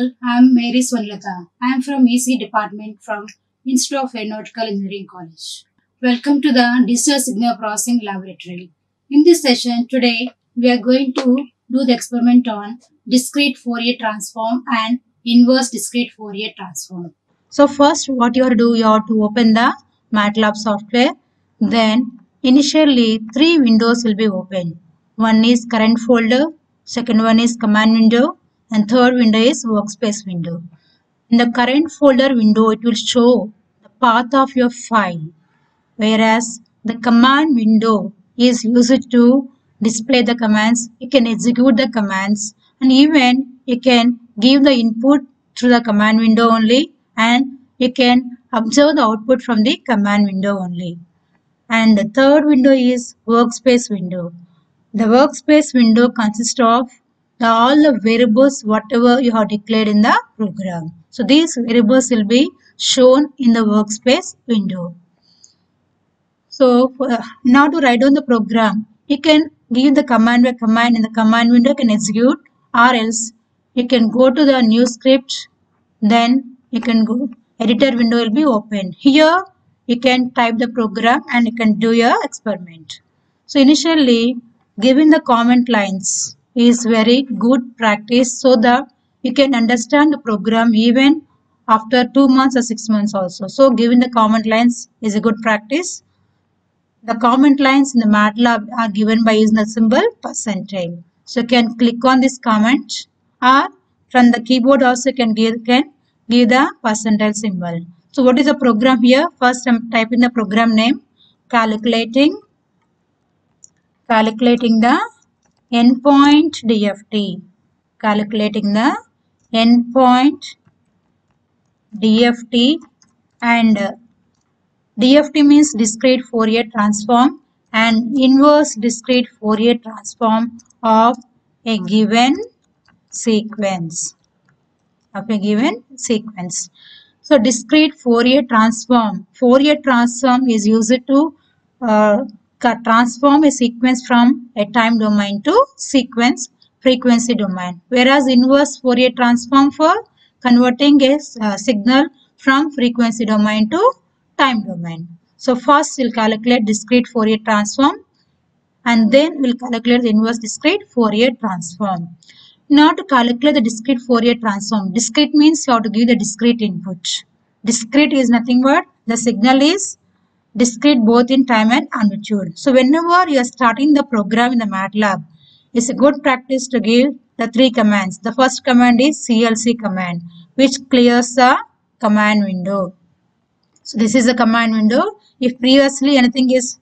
all, I am Mary Swanlata. I am from EC department from Institute of Aeronautical Engineering College. Welcome to the Digital Signal Processing Laboratory. In this session today, we are going to do the experiment on discrete Fourier transform and inverse discrete Fourier transform. So first what you have to do, you have to open the MATLAB software. Then initially 3 windows will be open. One is current folder, second one is command window, and third window is workspace window. In the current folder window, it will show the path of your file, whereas the command window is used to display the commands. You can execute the commands, and even you can give the input through the command window only, and you can observe the output from the command window only. And the third window is workspace window. The workspace window consists of all the variables whatever you have declared in the program. So these variables will be shown in the workspace window. So now to write down the program, you can give the command by command in the command window, you can execute, or else you can go to the new script, then you can go, editor window will be open. Here you can type the program and you can do your experiment. So initially giving the comment lines is very good practice so that you can understand the program even after 2 months or 6 months also. So giving the comment lines is a good practice. The comment lines in the MATLAB are given by using the symbol percentile. So you can click on this comment, or from the keyboard also you can give the percentile symbol. So what is the program here? First I am typing the program name, calculating the endpoint DFT. Calculating the endpoint DFT, and DFT means discrete Fourier transform and inverse discrete Fourier transform of a given sequence. So discrete Fourier transform. Fourier transform is used to transform a sequence from a time domain to sequence frequency domain, whereas inverse Fourier transform for converting a signal from frequency domain to time domain. So first we'll calculate discrete Fourier transform, and then we'll calculate the inverse discrete Fourier transform. Now to calculate the discrete Fourier transform, discrete means you have to give the discrete input. Discrete is nothing but the signal is discrete both in time and amplitude. So whenever you are starting the program in the MATLAB, it's a good practice to give the 3 commands. The first command is CLC command, which clears the command window. So this is the command window. If previously anything is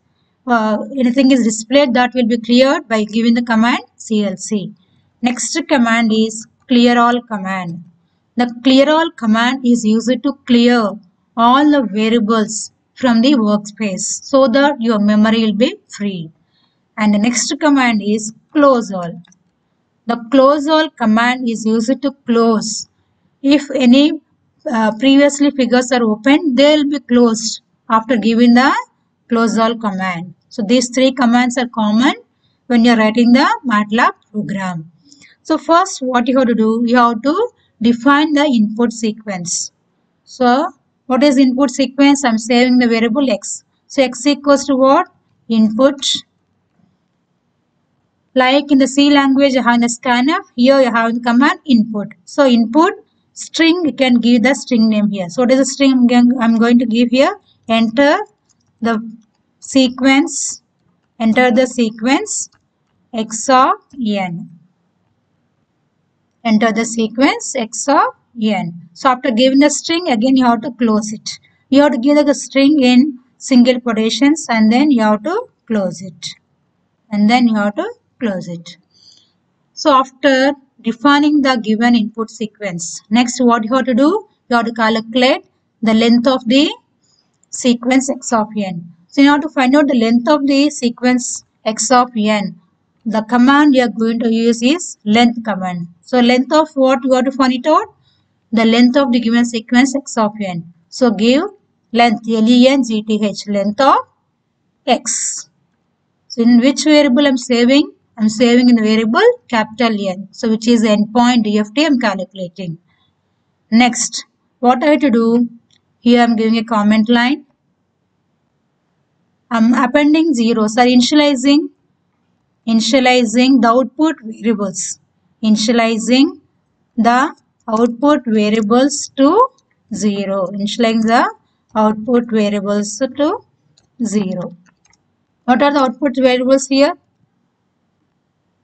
displayed, that will be cleared by giving the command CLC. Next command is clear all command. The clear all command is used to clear all the variables from the workspace so that your memory will be free. And the next command is close all. The close all command is used to close. If any previously figures are open, they will be closed after giving the close all command. So these 3 commands are common when you are writing the MATLAB program. So first what you have to do, you have to define the input sequence. So what is input sequence? I am saving the variable x. So x equals to what? Input. Like in the C language you have the scanf, here you have the command input. So input string, you can give the string name here. So what is the string I am going to give here? Enter the sequence x of n. Enter the sequence x of n. So after giving the string, again you have to close it. You have to give the string in single quotations, and then you have to close it. So after defining the given input sequence, next what you have to do? You have to calculate the length of the sequence x of n. So in order to find out the length of the sequence x of n, the command you are going to use is length command. So length of what you have to find it out? The length of the given sequence x of n. So give length, length, length of x. So in which variable I am saving? I am saving in the variable capital N. So which is endpoint DFT I am calculating. Next, what I have to do? Here I am giving a comment line. I am appending zeros or initializing the output variables. Initializing the output variables to 0. Initializing the output variables to 0. What are the output variables here?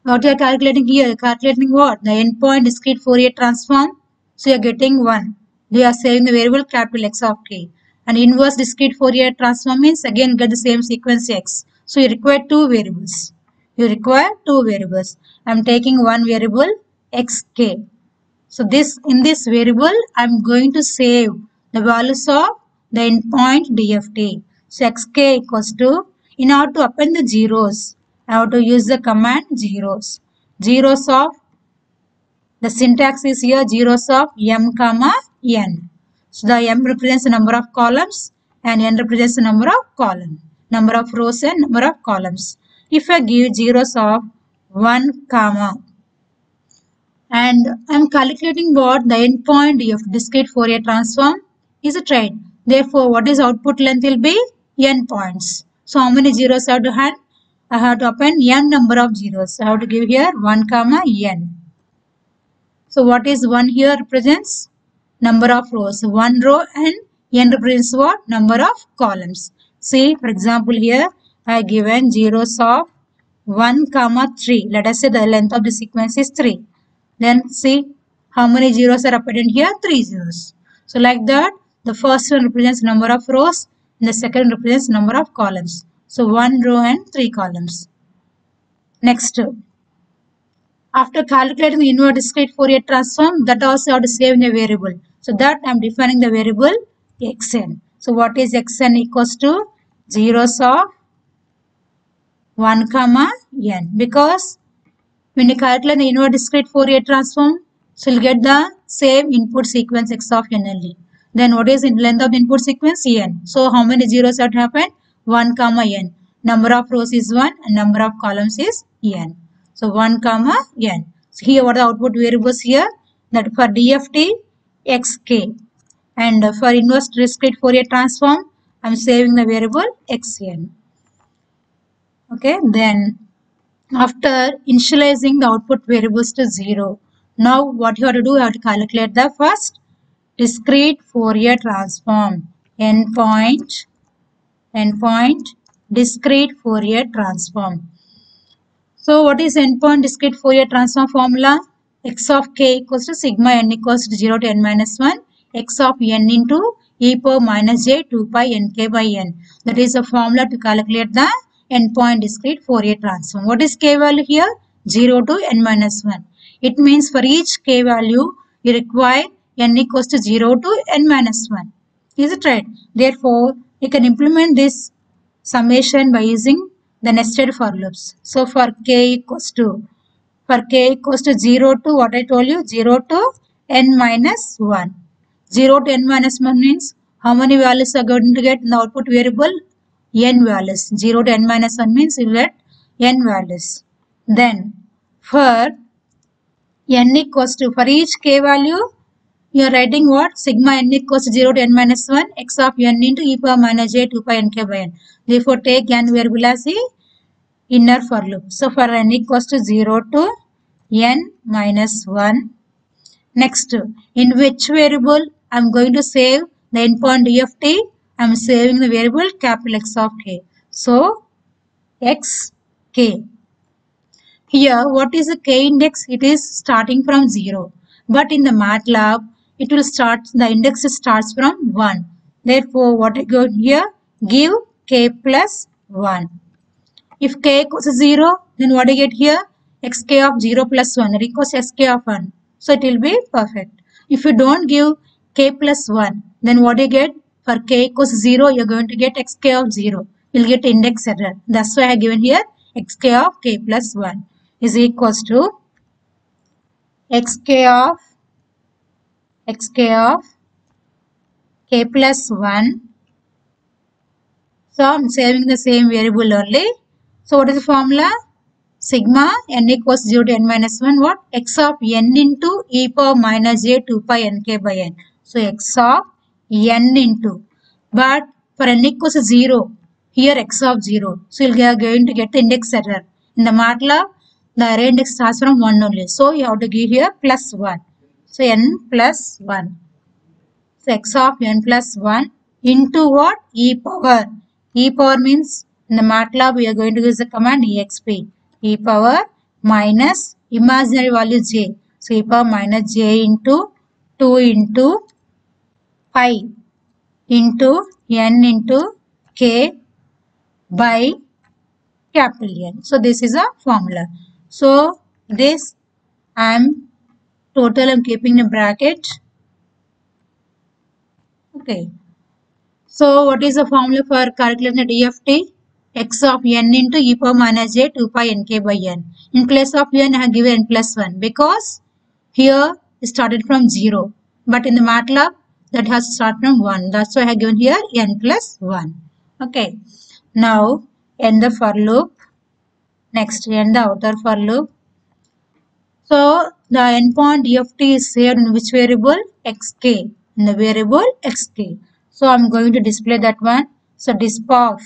What you are calculating here? Calculating what? The endpoint discrete Fourier transform. So you are getting 1. You are saving the variable capital X of k. And inverse discrete Fourier transform means again get the same sequence X. So you require 2 variables. I am taking one variable xk. So in this variable I am going to save the values of the endpoint DFT. So xk equals to, in order to append the zeros, I have to use the command zeros. Zeros of, the syntax is here, zeros of m comma n. So the m represents the number of columns and n represents the number of rows and number of columns. If I give zeros of 1 comma, and I am calculating what the endpoint of discrete Fourier transform is a train. Therefore, what is output length will be n points. So how many zeros I have to add? I have to append n number of zeros. I have to give here 1 comma n. So what is 1 here represents? Number of rows. 1 row and n represents what? Number of columns. See, for example, here I have given zeros of 1 comma 3. Let us say the length of the sequence is 3. Then see how many zeros are appended here? 3 zeros. So like that, the first one represents number of rows and the second represents number of columns. So 1 row and 3 columns. Next, after calculating the inverse discrete Fourier transform, that also I have to save in a variable. So that I am defining the variable xn. So what is xn equals to? Zeros of 1 comma n. Because when you calculate the inverse discrete Fourier transform, so you'll get the same input sequence x of n only. Then what is the length of the input sequence? En. So how many zeros have to happen? 1 comma n. Number of rows is 1 and number of columns is n. So 1 comma n. So here what are the output variables here? That for DFT, xk. And for inverse discrete Fourier transform, I am saving the variable xn. Okay, then after initializing the output variables to 0, now what you have to do, you have to calculate the first discrete Fourier transform. Endpoint discrete Fourier transform. So what is endpoint discrete Fourier transform formula? X of k equals to sigma n equals to 0 to n minus 1. X of n into e power minus j 2 pi nk by n. That is the formula to calculate the endpoint discrete Fourier transform. What is k value here? 0 to n minus 1. It means for each k value, you require n equals to 0 to n minus 1. Is it right? Therefore, you can implement this summation by using the nested for loops. So for k equals to 0 to what I told you, 0 to n minus 1. 0 to n minus 1 means how many values are going to get in the output variable? N values. 0 to n minus 1 means you get n values. Then for n equals to, for each k value, you are writing what? Sigma n equals to 0 to n minus 1 x of n into e power minus j 2 pi nk by n. Therefore take n variable as the inner for loop. So for n equals to 0 to n minus 1. Next, in which variable I am going to save the endpoint DFT? I am saving the variable capital X of k. So xk. Here what is the k index? It is starting from 0. But in the MATLAB, it will start, the index starts from 1. Therefore, what I go here? Give k plus 1. If k equals 0, then what I get here? Xk of 0 plus 1 equals sk of 1. So it will be perfect. If you don't give k plus 1, then what you get? For k equals 0, you are going to get xk of 0. You will get index error. That's why I have given here xk of k plus 1 is equals to xk of k plus 1. So I am saving the same variable only. So what is the formula? sigma n equals 0 to n minus 1 what? X of n into e power minus j 2 pi nk by n. So x of n into, but for n equals 0, here x of 0. So you are going to get the index error. In the MATLAB, the array index starts from 1 only. So you have to give here plus 1. So n plus 1. So x of n plus 1 into what? E power. E power means in the MATLAB we are going to use the command exp. E power minus imaginary value j. So e power minus j into 2 into pi into n into k by capital N. So this is a formula. So this I am keeping in bracket. Okay. So what is the formula for calculating the DFT? X of n into e power minus j 2 pi nk by n. In place of n I have given n plus 1 because here it started from 0. But in the MATLAB that has started from 1. That's why I have given here n plus 1. Okay. Now end the for loop. Next end the outer for loop. So the endpoint DFT is saved in which variable? Xk. In the variable xk. So I'm going to display that one. So disp of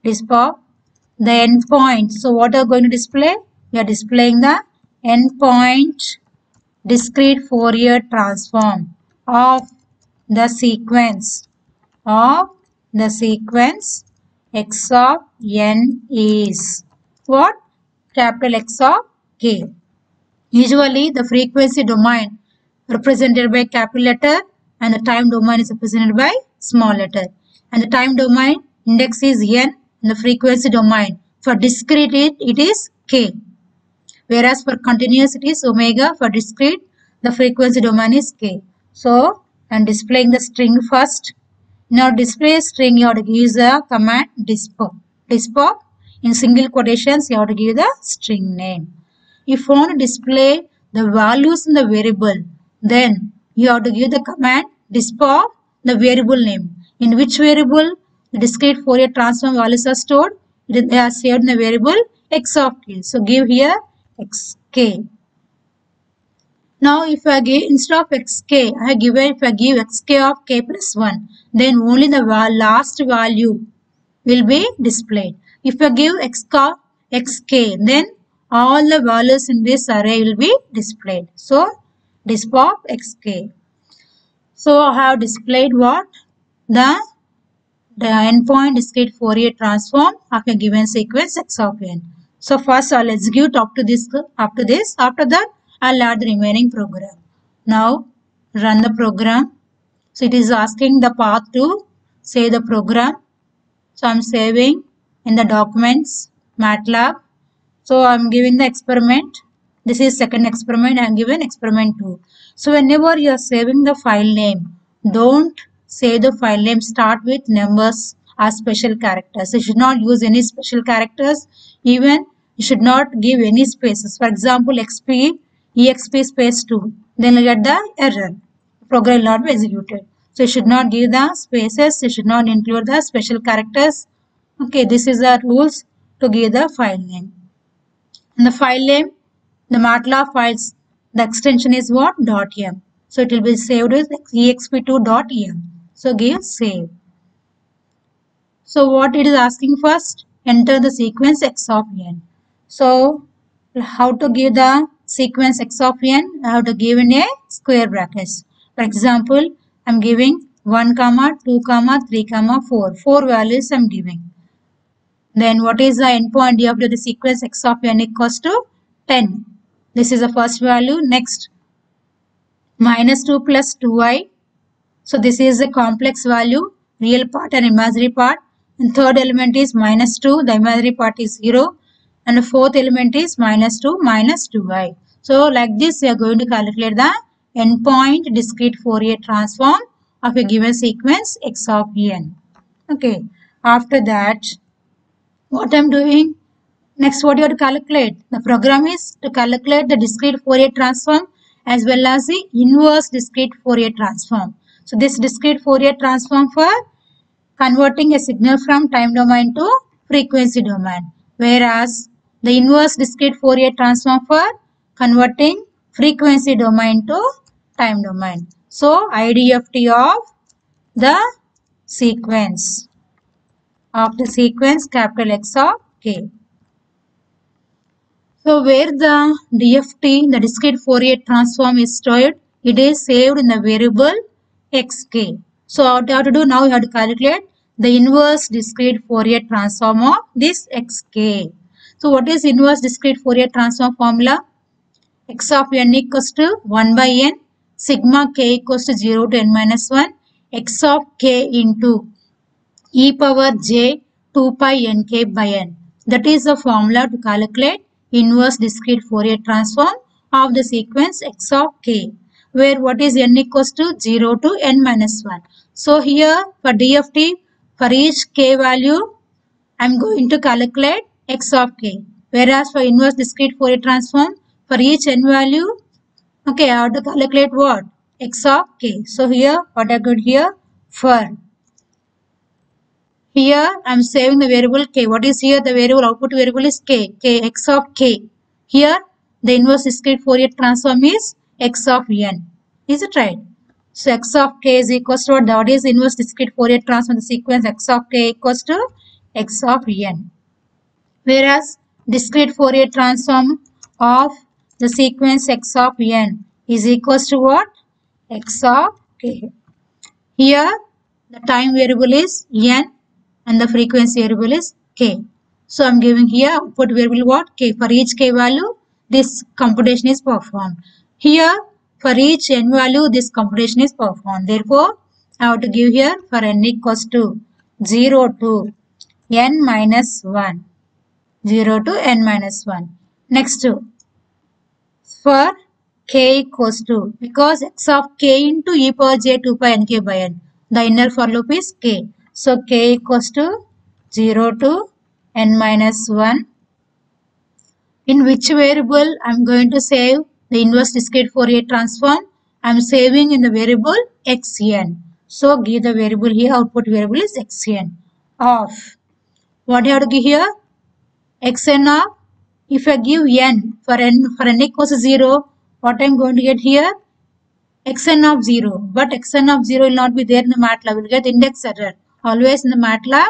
the endpoint. So what are going to display? We are displaying the endpoint discrete Fourier transform of the sequence x of n is what? Capital X of k. Usually the frequency domain represented by capital letter and the time domain is represented by small letter. And the time domain index is n and the frequency domain for discrete it is k. Whereas for continuous it is omega. For discrete the frequency domain is k. So I am displaying the string first. Now display string you have to use the command disp. In single quotations you have to give the string name. If you want to display the values in the variable, then you have to give the command disp of the variable name. In which variable the discrete Fourier transform values are stored? They are saved in the variable x of k. So give here xk. Now if I give instead of xk, if I give xk of k plus 1, then only the last value will be displayed. If I give xk, then all the values in this array will be displayed. So disp of xk. So I have displayed what? The endpoint discrete Fourier transform of a given sequence x of n. So first I'll execute up to this. After that I'll add the remaining program. Now run the program. So it is asking the path to save the program. So I'm saving in the documents MATLAB. So I'm giving the experiment. This is second experiment. I am given experiment 2. So whenever you are saving the file name, don't save the file name start with numbers or special characters. You should not use any special characters. Even you should not give any spaces. For example, exp space 2. Then you get the error. The program will not be executed. So you should not give the spaces. You should not include the special characters. Okay, this is the rules to give the file name. In the file name, the MATLAB files, the extension is what? .m. So it will be saved as exp2.em. So give save. So what it is asking first? Enter the sequence x of n. So how to give the sequence x of n? I have to give in a square brackets. For example, I am giving 1, 2, 3, 4. 4 values I am giving. Then what is the endpoint of the sequence x of n equals to 10. This is the first value. Next, minus 2 plus 2i. So this is a complex value, real part and imaginary part. And third element is minus 2, the imaginary part is 0. And the fourth element is minus 2 minus 2i. So like this we are going to calculate the endpoint discrete Fourier transform of a given sequence x of n. Okay, after that what I am doing? Next, what you have to calculate? The program is to calculate the discrete Fourier transform as well as the inverse discrete Fourier transform. So this discrete Fourier transform for converting a signal from time domain to frequency domain. Whereas the inverse discrete Fourier transform for converting frequency domain to time domain. So IDFT of the sequence capital X of K. So where the DFT, the discrete Fourier transform is stored, it is saved in the variable xk. So what you have to do now, you have to calculate the inverse discrete Fourier transform of this xk. So what is inverse discrete Fourier transform formula? X of n equals to 1 by n, sigma k equals to 0 to n minus 1, x of k into e power j 2 pi nk by n. That is the formula to calculate inverse discrete Fourier transform of the sequence x of k, where what is n equals to 0 to n minus 1. So here for DFT, for each k value, I am going to calculate x of k. Whereas for inverse discrete Fourier transform, for each n value, okay, I have to calculate what? X of k. So here, what I got here? For here, I am saving the variable k. What is here? The variable output variable is k. X of k. Here, the inverse discrete Fourier transform is x of n. Is it right? So x of k is equals to what? That is inverse discrete Fourier transform. The sequence x of k equals to x of n. Whereas discrete Fourier transform of the sequence x of n is equals to what? X of k. Here, the time variable is n and the frequency variable is k. So I am giving here output variable what? K. For each k value, this computation is performed. Here, for each n value, this computation is performed. Therefore, I have to give here for n equals to 0 to n minus 1. 0 to n minus 1. Next, for k equals to, because x of k into e power j 2 pi nk by n, the inner for loop is k. So k equals to 0 to n minus 1. In which variable I am going to save the inverse discrete Fourier transform? I am saving in the variable xn. So give the variable here, output variable is xn of, what you have to give here? Xn of, if I give n for n equals to 0, what I am going to get here? Xn of 0. But xn of 0 will not be there in the MATLAB. We will get index error. Always in the MATLAB,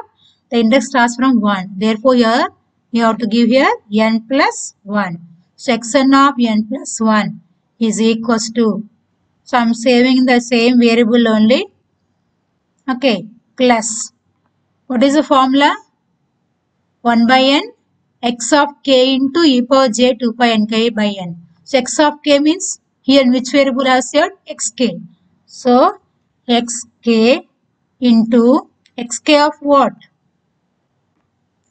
the index starts from 1. Therefore, here you have to give here n plus 1. So xn of n plus 1 is equals to, so I am saving the same variable only. Okay, plus, what is the formula? 1 by n, x of k into e power j 2 pi nk by n. So x of k means here in which variable I have said? Xk. So xk into xk of what?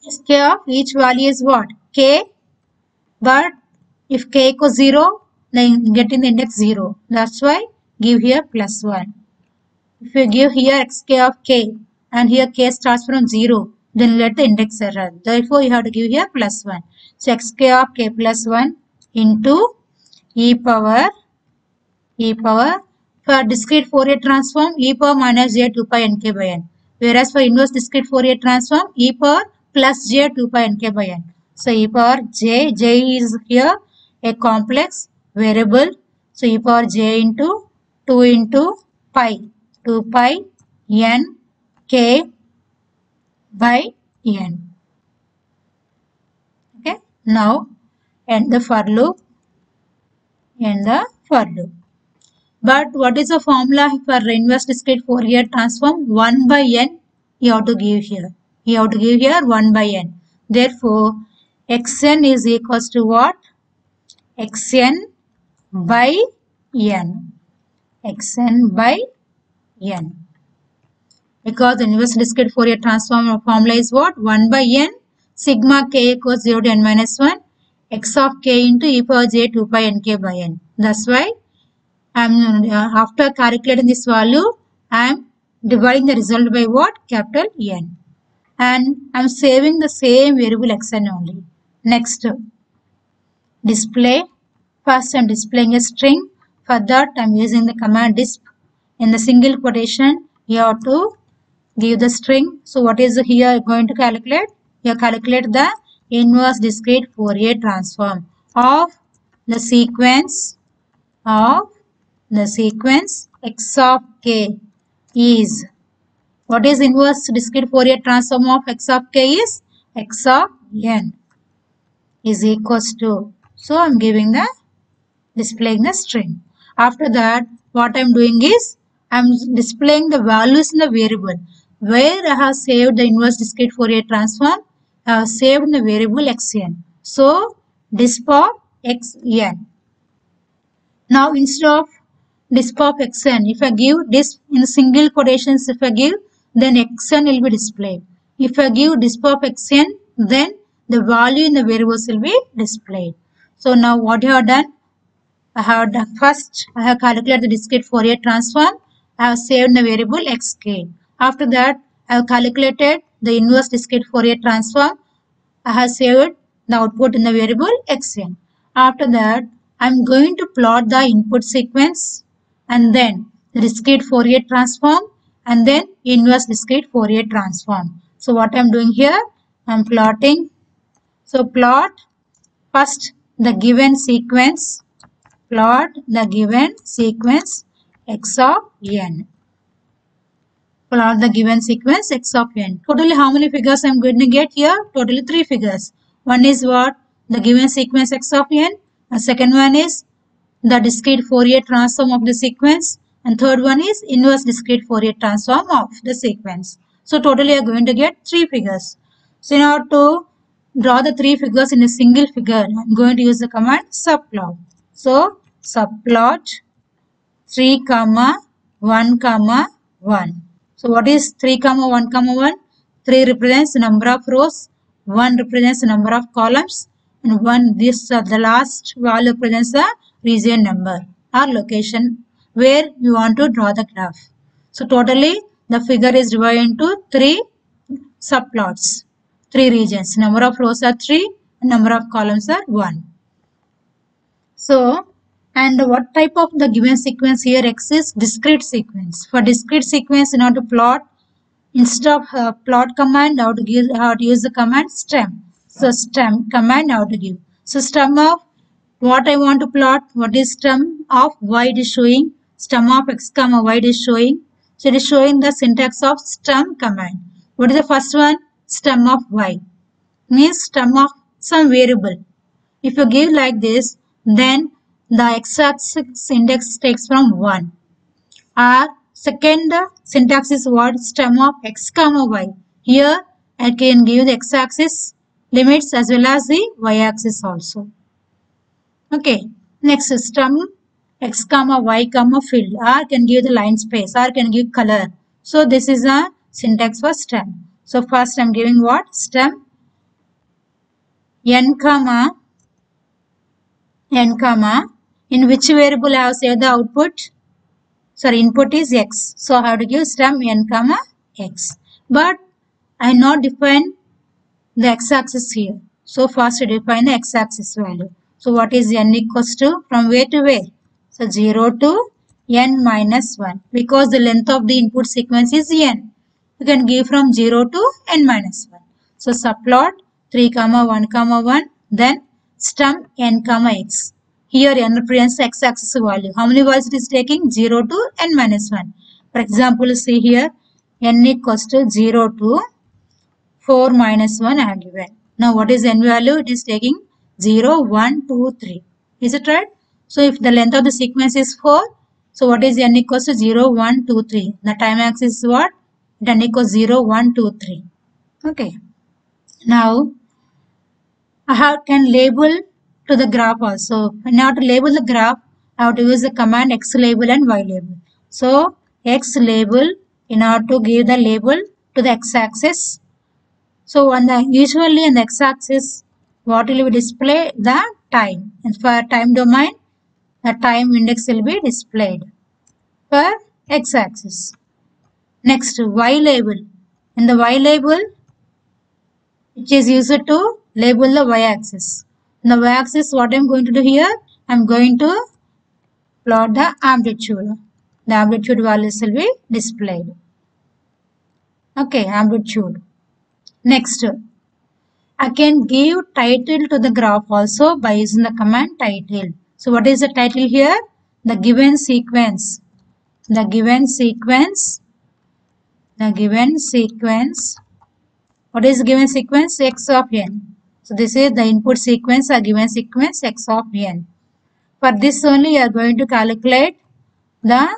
Xk of each value is what? K. But if k equals 0, then get in the index 0. That's why give here plus 1. If you give here xk of k and here k starts from 0, then let the index error. Therefore, you have to give here plus 1. So xk of k plus 1 into e power, for discrete Fourier transform, e power minus j 2 pi nk by n. Whereas for inverse discrete Fourier transform, e power plus j 2 pi nk by n. So e power j is here a complex variable. So e power j into 2 into pi, 2 pi n k by n. Okay. Now end the for loop. But what is the formula for inverse discrete Fourier transform? 1 by n you have to give here. You have to give here 1 by n. Therefore, xn is equals to what? Xn by n. Xn by n. Because the inverse discrete Fourier transform formula is what? 1 by n sigma k equals 0 to n minus 1 x of k into e power j 2 pi nk by n. That's why after calculating this value, I am dividing the result by what? Capital N. And I am saving the same variable xn only. Next, display. First I am displaying a string. For that I am using the command disp. In the single quotation, you have to give the string. So what is here going to calculate? You calculate the inverse discrete Fourier transform of the sequence x of k is. What is inverse discrete Fourier transform of x of k is x of n is equals to. So I am giving the displaying the string. After that, what I am doing is I am displaying the values in the variable. Where I have saved the inverse discrete Fourier transform, I have saved in the variable xn. So disp of xn. Now instead of disp of xn, if I give disp in single quotations, if I give, then xn will be displayed. If I give disp of xn, then the value in the variables will be displayed. So now what you have done? I have done first, I have calculated the discrete Fourier transform. I have saved the variable xk. After that, I have calculated the inverse discrete Fourier transform. I have saved the output in the variable xn. After that, I am going to plot the input sequence and then the discrete Fourier transform and then inverse discrete Fourier transform. So what I am doing here, I am plotting. So plot first the given sequence. Plot the given sequence x of n. Plot the given sequence x of n. Totally how many figures I am going to get here? Totally 3 figures. One is what? The given sequence x of n. And second one is the discrete Fourier transform of the sequence. And third one is inverse discrete Fourier transform of the sequence. So totally I am going to get 3 figures. So in order to draw the 3 figures in a single figure, I am going to use the command subplot. So subplot 3, 1, 1. So what is 3, 1, 1? 3 represents the number of rows, 1 represents the number of columns, and the last value represents the region number or location where you want to draw the graph. So totally the figure is divided into 3 subplots, 3 regions. Number of rows are 3, and number of columns are 1. So, and what type of the given sequence here x is discrete sequence. For discrete sequence, in order to plot, instead of plot command, how to use the command stem. So stem command how to give. So stem of what I want to plot, what is stem of y it is showing, stem of x comma y it is showing. So it is showing the syntax of stem command. What is the first one? Stem of y. Means stem of some variable. If you give like this, then the x-axis index takes from 1. Our second syntax is what? Stem of x comma y. Here I can give the x-axis limits as well as the y-axis also. Okay. Next stem x comma y comma field. R can give the line space. R can give color. So this is a syntax for stem. So first I am giving what? Stem n comma in which variable I have saved the output? Sorry, input is x. So I have to give stem n comma x. But I not define the x-axis here. So first I define the x-axis value. So what is n equals to? From where to where? So 0 to n minus 1. Because the length of the input sequence is n. You can give from 0 to n minus 1. So subplot 3, 1, 1. Then stem n comma x. Here n represents the x-axis value. How many values it is taking? 0 to n minus 1. For example, see here n equals to 0 to 4 minus 1 I have given. Now what is n value? It is taking 0, 1, 2, 3. Is it right? So if the length of the sequence is 4, so what is n equals to 0, 1, 2, 3. The time axis is what? N equals 0, 1, 2, 3. Okay. Now I can label to the graph also. In order to label the graph, I have to use the command x label and y label. So x label in order to give the label to the x-axis. So usually on the x-axis, what will be display? The time. And for time domain, the time index will be displayed for x-axis. Next, y label. In the y label, it is used to label the y-axis. In the y-axis, what I am going to do here? I am going to plot the amplitude. The amplitude values will be displayed. Okay, amplitude. Next, I can give title to the graph also by using the command title. So what is the title here? The given sequence. The given sequence. The given sequence. What is given sequence? X of n. So this is the input sequence or given sequence x of n. For this only you are going to calculate the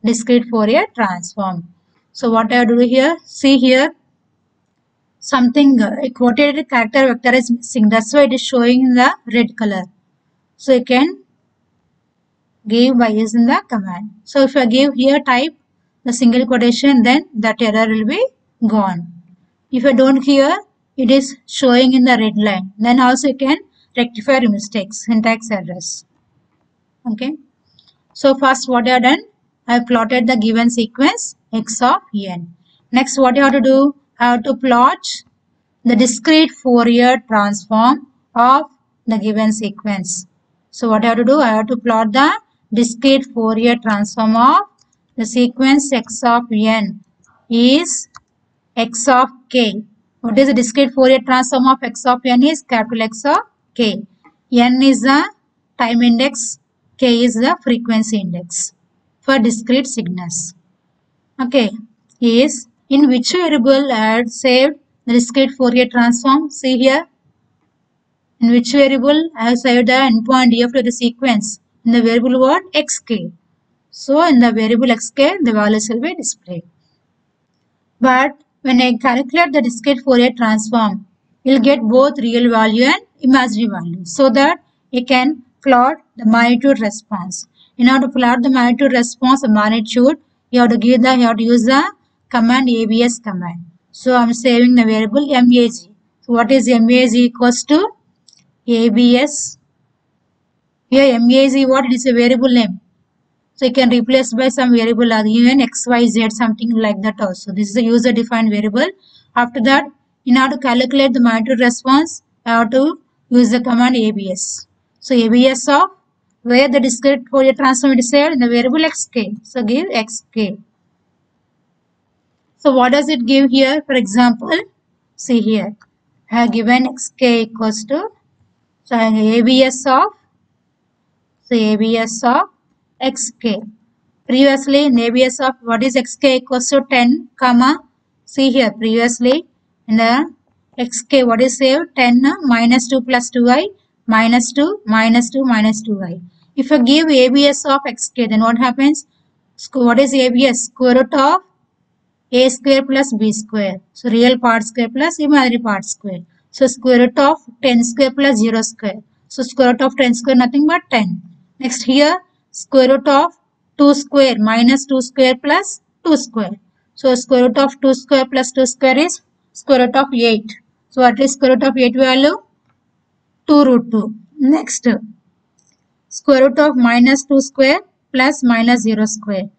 discrete Fourier transform. So what I do here? See here. Something a quoted character vector is missing. That's why it is showing in the red color. So you can give by using the command. So if I give here type the single quotation, then that error will be gone. If I don't here, it is showing in the red line. Then also you can rectify your mistakes, syntax errors. Okay. So first what I have done, I have plotted the given sequence x of n. Next what you have to do, I have to plot the discrete Fourier transform of the given sequence. So what I have to do, I have to plot the discrete Fourier transform of the sequence x of n is x of k. What is the discrete Fourier transform of x of n is capital X of k. N is the time index, k is the frequency index for discrete signals. Okay, is in which variable I had saved the discrete Fourier transform? See here. In which variable I have saved the endpoint df to the sequence? In the variable what? Xk. So in the variable xk, the values will be displayed. But when I calculate the discrete Fourier transform, you will get both real value and imaginary value, so that you can plot the magnitude response. In order to plot the magnitude response of magnitude, you have to use the command abs command. So I am saving the variable mag. So what is mag equals to abs? Here mag what? It is a variable name. So you can replace by some variable even x, y, z, something like that also. This is a user defined variable. After that, in order to calculate the magnitude response, I have to use the command abs. So abs of where the discrete Fourier transform is saved in the variable xk. So give xk. So what does it give here? For example, see here. I have given xk equals to, so I have abs of xk. Previously in abs of what is xk equals to 10 comma, see here previously in the xk what is saved 10 minus 2 plus 2i minus 2 minus 2 minus 2i. If I give abs of xk, then what happens? What is abs? Square root of a square plus b square. So real part square plus imaginary part square. So square root of 10 square plus 0 square. So square root of 10 square nothing but 10. Next here square root of 2 square minus 2 square plus 2 square. So square root of 2 square plus 2 square is square root of 8. So what is square root of 8 value? 2 root 2. Next square root of minus 2 square plus minus 0 square.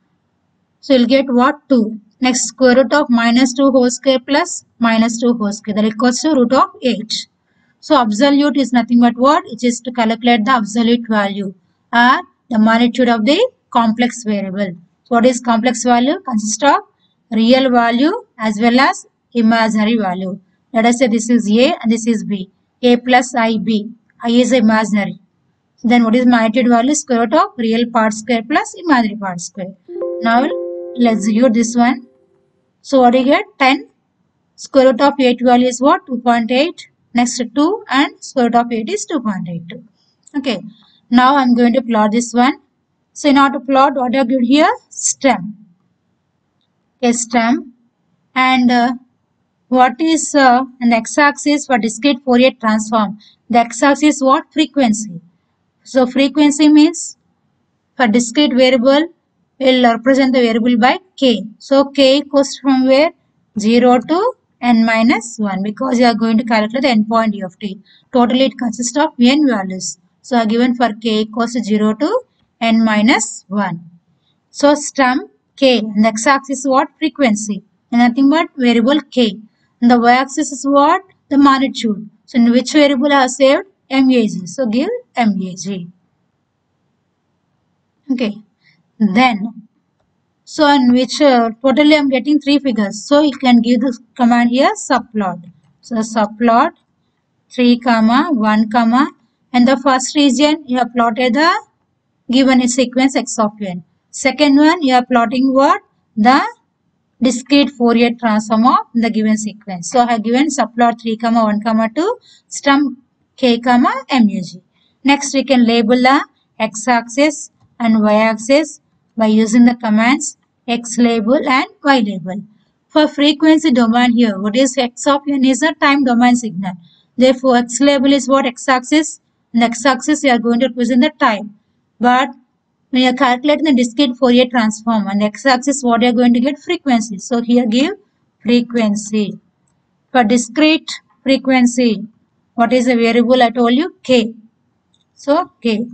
So you'll get what? 2. Next square root of minus 2 whole square plus minus 2 whole square. That equals to root of 8. So absolute is nothing but what? It is to calculate the absolute value or the magnitude of the complex variable. So what is complex value? Consists of real value as well as imaginary value. Let us say this is A and this is B. A plus IB. I is imaginary. Then what is magnitude value? Square root of real part square plus imaginary part square. Now let's execute this one. So what do you get? 10. Square root of 8 value is what? 2.8. Next 2 and square root of 8 is 2.82. Okay. Now I'm going to plot this one. So in order to plot, what I give here? Stem. A stem. And what is an x-axis for discrete Fourier transform? The x-axis what? Frequency. So frequency means for discrete variable, will represent the variable by k. So k equals from where? 0 to n minus 1, because you are going to calculate the endpoint u of t. Totally it consists of n values. So I given for k equals to 0 to n minus 1. So stem k, and the x-axis is what? Frequency, and nothing but variable k. And the y-axis is what? The magnitude. So in which variable I have saved? mag. So give mag. Okay. Then, so in which totally I am getting 3 figures. So you can give the command here subplot. So subplot 3 comma 1 comma, and the first region you have plotted the given sequence x of n. Second one you are plotting what? The discrete Fourier transform of the given sequence. So I have given subplot 3 comma 1 comma 2 stum k comma mug. Next we can label the x-axis and y-axis by using the commands x label and y label. For frequency domain here, what is x of n is a time domain signal. Therefore, x label is what? X-axis, and x-axis you are going to represent the time. But when you are calculating the discrete Fourier transform on the x-axis, what you are going to get? Frequency. So here give frequency. For discrete frequency, what is the variable? I told you k. So k.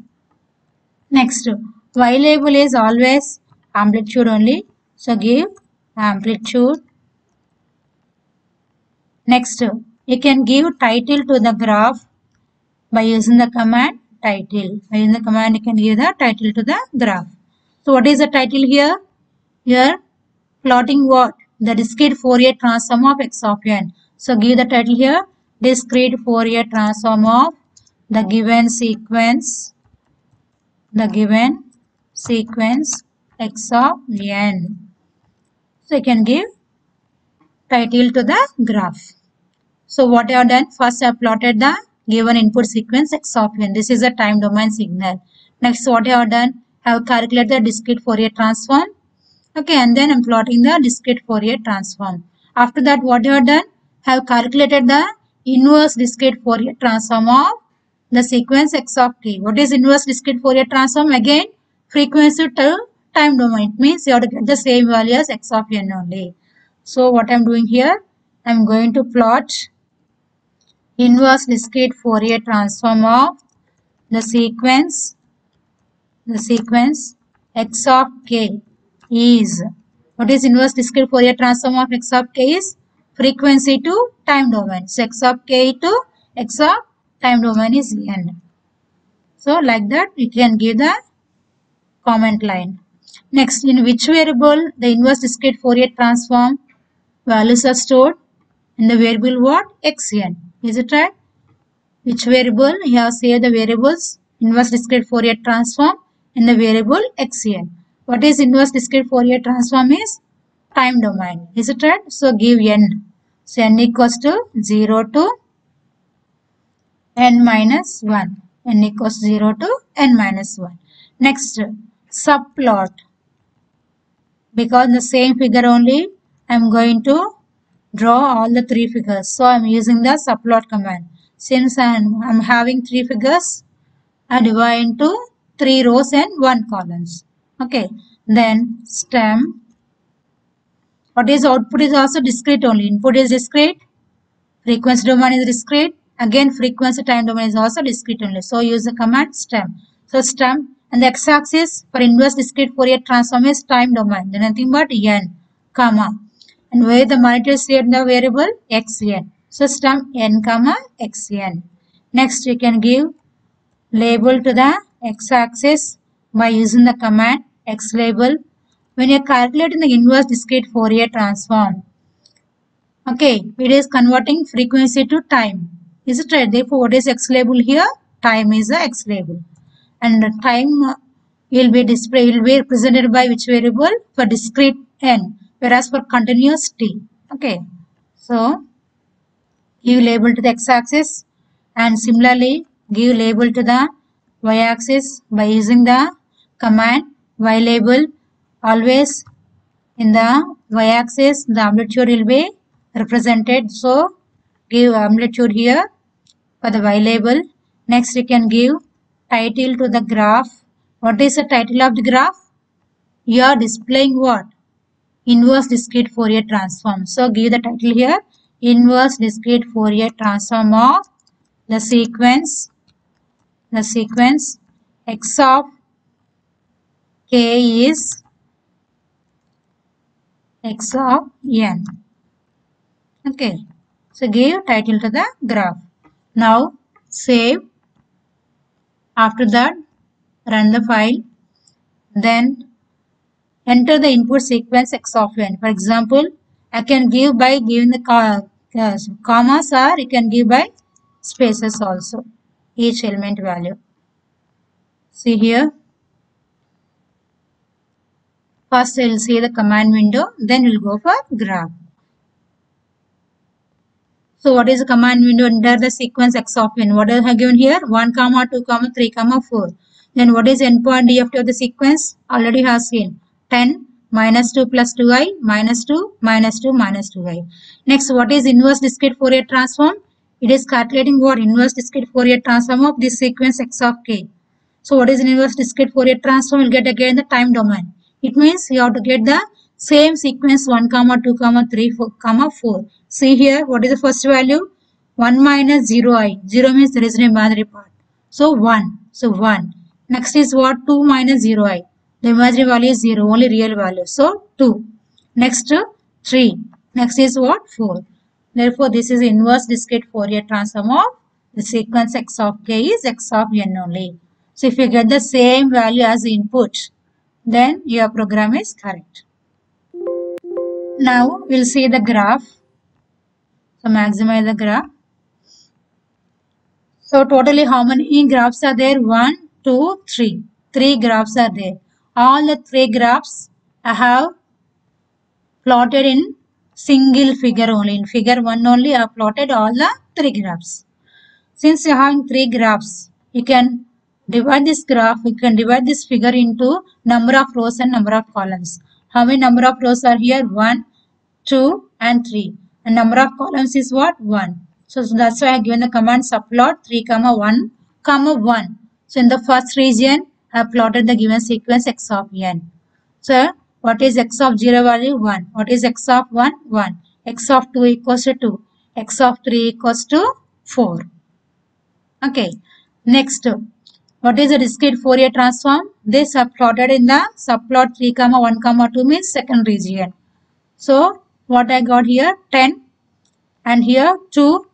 Next, y label is always amplitude only. So give amplitude. Next, you can give title to the graph by using the command title. By using the command, you can give the title to the graph. So what is the title here? Here, plotting what? The discrete Fourier transform of x of n. So give the title here, discrete Fourier transform of the given sequence x of n. So you can give title to the graph. So what I have done? First I have plotted the given input sequence x of n. This is a time domain signal. Next what I have done? I have calculated the discrete Fourier transform. Okay, and then I am plotting the discrete Fourier transform. After that what I have done? I have calculated the inverse discrete Fourier transform of the sequence x of t. What is inverse discrete Fourier transform? Again, frequency to time domain. It means you have to get the same value as x of n only. So what I am doing here? I am going to plot inverse discrete Fourier transform of the sequence x of k is, what is inverse discrete Fourier transform of x of k is frequency to time domain. So x of k to x of time domain is n. So like that we can give the comment line. Next, in which variable the inverse discrete Fourier transform values are stored? In the variable what? xn. Is it right? Which variable? You have saved the variables inverse discrete Fourier transform in the variable xn. What is inverse discrete Fourier transform is time domain. Is it right? So give n. So n equals to 0 to n minus 1. N equals 0 to n minus 1. Next, subplot. Because in the same figure only, I am going to draw all the three figures. So I am using the subplot command. Since I am having three figures, I divide into 3 rows and 1 columns. Okay. Then stem. What is output is also discrete only. Input is discrete. Frequency domain is discrete. Again, frequency time domain is also discrete only. So use the command stem. So stem, and the x-axis for inverse discrete Fourier transform is time domain. Then nothing but n, comma. And where the magnitude is in the variable xn. So stem n comma xn. Next we can give label to the x-axis by using the command x label. When you are calculating the inverse discrete Fourier transform, okay, it is converting frequency to time. Is it right? Therefore, what is x label here? Time is the x label. And the time will be represented by which variable? For discrete n, whereas for continuous t. Okay. So, give label to the x-axis and similarly give label to the y-axis by using the command y label. Always in the y-axis the amplitude will be represented. So, give amplitude here for the y label. Next, you can give title to the graph. What is the title of the graph? You are displaying what? Inverse discrete Fourier transform. So, give the title here. Inverse discrete Fourier transform of the sequence x of k is x of n. Okay. So, give title to the graph. Now, save. After that, run the file. Then, enter the input sequence x of n. For example, I can give by giving the commas, or you can give by spaces also, each element value. See here. First we'll see the command window, then we'll go for graph. So what is the command window under the sequence x of n? What is given here? 1, 2, 3, 4. Then what is endpoint DFT of the sequence? Already has seen 10, minus 2 plus 2i, minus 2, minus 2, minus 2i. Next, what is inverse discrete Fourier transform? It is calculating what inverse discrete Fourier transform of this sequence x of k. So what is an inverse discrete Fourier transform? We'll get again the time domain. It means you have to get the same sequence 1, 2, 3, 4. See here, what is the first value? 1 minus 0i. 0 means there is no imaginary part. So 1. So 1. Next is what? 2 minus 0i. The imaginary value is 0, only real value. So 2. Next 3. Next is what? 4. Therefore, this is inverse discrete Fourier transform of the sequence x of k is x of n only. So if you get the same value as the input, then your program is correct. Now we'll see the graph. So maximize the graph. So totally how many graphs are there? 1, 2, 3. 3 graphs are there. All the 3 graphs I have plotted in single figure only. In figure 1 only I have plotted all the 3 graphs. Since you have 3 graphs, you can divide this graph, you can divide this figure into number of rows and number of columns. How many number of rows are here? 1, 2 and 3. And number of columns is what? 1. So that's why I have given the command subplot 3, 1, 1. So in the first region, I have plotted the given sequence x of n. So what is x of 0 value? 1. What is x of 1? 1. X of 2 equals to 2. X of 3 equals to 4. Okay. Next, what is the discrete Fourier transform? This I plotted in the subplot 3, 1, 2 means second region. So what I got here? 10 and here 2,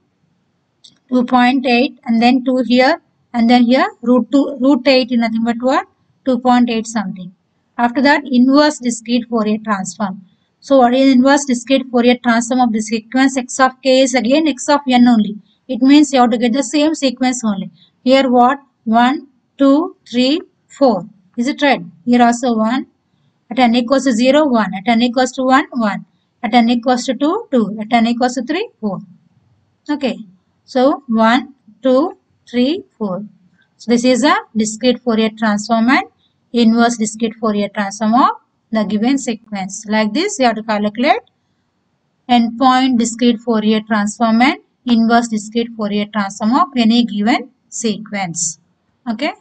2.8 and then 2 here and then here root 8 is nothing but what? 2.8 something. After that, inverse discrete Fourier transform. So what is inverse discrete Fourier transform of the sequence x of k is again x of n only. It means you have to get the same sequence only. Here what? 1, 2, 3, 4. Is it right? Here also 1. At n equals to 0, 1. At n equals to 1, 1. At n equals to 2, 2. At n equals to 3, 4. Okay. So 1, 2, 3, 4. So this is a discrete Fourier transform and inverse discrete Fourier transform of the given sequence. Like this, you have to calculate endpoint discrete Fourier transform and inverse discrete Fourier transform of any given sequence. Okay.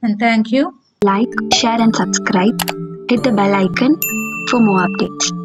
And thank you. Like, share and subscribe. Hit the bell icon for more updates.